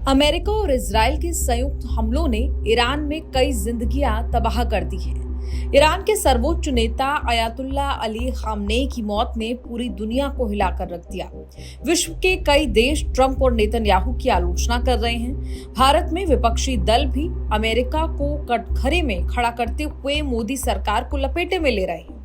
America और Israel के संयुक्त हमलों ने ईरान में कई जिंदगियां तबाह कर दी हैं। ईरान के सर्वोच्च नेता अयातुल्ला अली खामनेई की मौत ने पूरी दुनिया को हिलाकर रख दिया। विश्व के कई देश ट्रंप और नेतन्याहू की आलोचना कर रहे हैं। भारत में विपक्षी दल भी अमेरिका को कटघरे में खड़ा करते हुए मोदी सरकार को लपेटे में ले रहे हैं।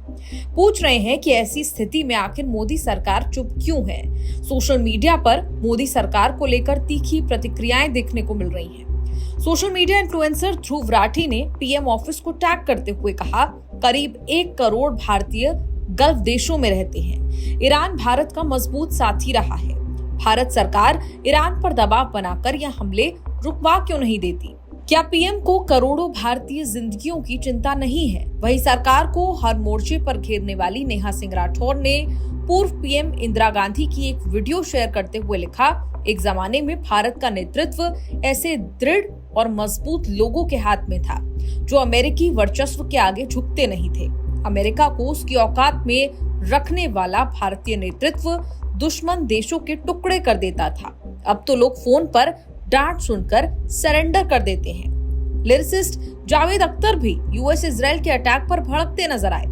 पूछ रहे हैं कि ऐसी स्थिति में आखिर मोदी सरकार चुप क्यों है। सोशल मीडिया पर मोदी सरकार को लेकर तीखी प्रतिक्रियाएं देखने को मिल रही हैं। Social media influencer Dhruv Rathee ने पीएम ऑफिस को टैग करते हुए कहा, करीब 1 करोड़ भारतीय गल्फ देशों में रहते हैं। ईरान भारत का मजबूत साथी रहा है। भारत सरकार ईरान पर दबाव बनाकर यह हमले रुकवा क्यों नहीं देती? क्या पीएम को करोड़ों भारतीय जिंदगियों की चिंता नहीं है? वही सरकार को हर मोर्चे पर घेरने वाली नेहा सिंह राठौर ने पूर्व पीएम इंदिरा गांधी की एक वीडियो शेयर करते हुए लिखा, एक जमाने में भारत का नेतृत्व ऐसे दृढ़ और मजबूत लोगों के हाथ में था जो अमेरिकी वर्चस्व के आगे झुकते नहीं थे। अमेरिका को उसकी औकात में रखने वाला भारतीय नेतृत्व दुश्मन देशों के टुकड़े कर देता था। अब तो लोग फोन पर डांट सुनकर सरेंडर कर देते हैं। लिरिसिस्ट जावेद अख्तर भी यूएस इजराइल के अटैक पर भड़कते नजर आए।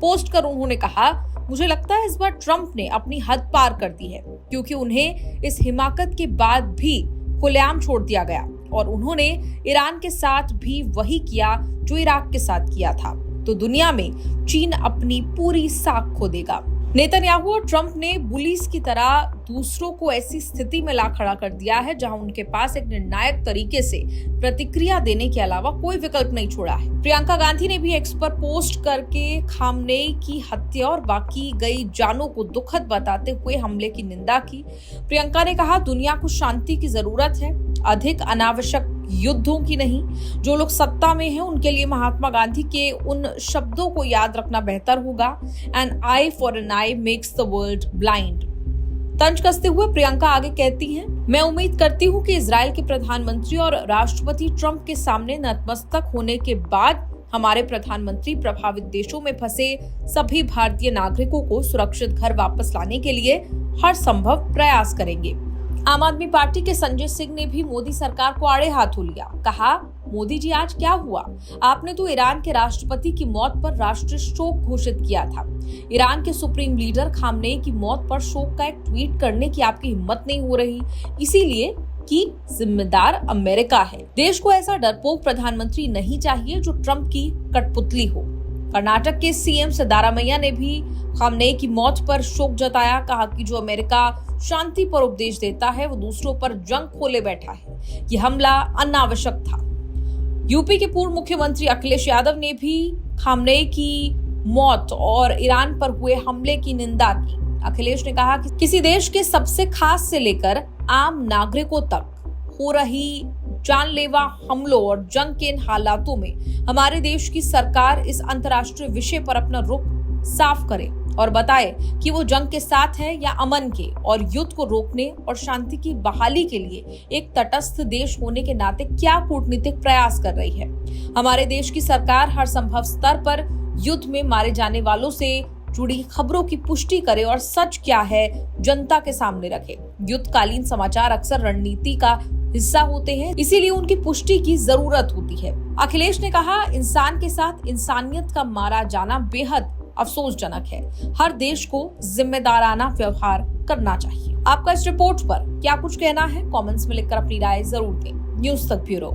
पोस्ट कर उन्होंने कहा, मुझे लगता है इस बार ट्रंप ने अपनी हद पार कर दी है, क्योंकि उन्हें इस हिमाकत के बाद भी खुलेआम छोड़ दिया गया और उन्होंने ईरान के साथ भी वही किया जो इराक के साथ किया था। तो दुनिया में चीन अपनी पूरी साख खो देगा। नेतन्याहू और ट्रंप ने बुलीज की तरह दूसरों को ऐसी स्थिति में ला खड़ा कर दिया है जहां उनके पास एक निर्णायक तरीके से प्रतिक्रिया देने के अलावा कोई विकल्प नहीं छोड़ा है। प्रियंका गांधी ने भी एक्स पर पोस्ट करके खामनेई की हत्या और बाकी गई जानों को दुखद बताते हुए हमले की निंदा की। प्रियंका ने कहा, दुनिया को शांति की जरूरत है, अधिक अनावश्यक युद्धों की नहीं। जो लोग सत्ता में हैं उनके लिए महात्मा गांधी के उन शब्दों को याद रखना बेहतर होगा, an eye for an eye makes the world blind. तंज कसते हुए प्रियंका आगे कहती हैं, मैं उम्मीद करती हूँ कि इजराइल के प्रधानमंत्री और राष्ट्रपति ट्रंप के सामने नतमस्तक होने के बाद हमारे प्रधानमंत्री प्रभावित देशों में फंसे सभी भारतीय नागरिकों को सुरक्षित घर वापस लाने के लिए हर संभव प्रयास करेंगे। आम आदमी पार्टी के संजय सिंह ने भी मोदी सरकार को आड़े हाथों लिया। कहा, मोदी जी आज क्या हुआ? आपने तो ईरान के राष्ट्रपति की मौत पर राष्ट्रीय शोक घोषित किया था। ईरान के सुप्रीम लीडर खामनेई की मौत पर शोक का एक ट्वीट करने की आपकी हिम्मत नहीं हो रही, इसीलिए कि जिम्मेदार अमेरिका है। देश को ऐसा डरपोक प्रधानमंत्री नहीं चाहिए जो ट्रंप की कठपुतली हो। कर्नाटक के सीएम सिद्धारामैया ने भी खामनेई की मौत पर शोक जताया। कहा कि जो अमेरिका शांति पर उपदेश देता है वो दूसरों पर जंग खोले बैठा है। ये हमला अनावश्यक था। यूपी के पूर्व मुख्यमंत्री अखिलेश यादव ने भी खामनेई की मौत और ईरान पर हुए हमले की निंदा की। अखिलेश ने कहा कि किसी देश के सबसे खास से लेकर आम नागरिकों तक हो रही जानलेवा हमलों और जंग के इन हालातों में हमारे देश की सरकार इस अंतर्राष्ट्रीय विषय पर अपना रुख साफ करे और बताए कि वो जंग के साथ है या अमन के, और युद्ध को रोकने और शांति की बहाली के लिए एक तटस्थ देश होने के नाते क्या कूटनीतिक प्रयास कर रही है। हमारे देश की सरकार हर संभव स्तर पर युद्ध में मारे जाने वालों से जुड़ी खबरों की पुष्टि करे और सच क्या है जनता के सामने रखे। युद्धकालीन समाचार अक्सर रणनीति का हिस्सा होते हैं, इसीलिए उनकी पुष्टि की जरूरत होती है। अखिलेश ने कहा, इंसान के साथ इंसानियत का मारा जाना बेहद अफसोसजनक है। हर देश को जिम्मेदाराना व्यवहार करना चाहिए। आपका इस रिपोर्ट पर क्या कुछ कहना है? कमेंट्स में लिखकर अपनी राय जरूर दें। न्यूज़ तक ब्यूरो।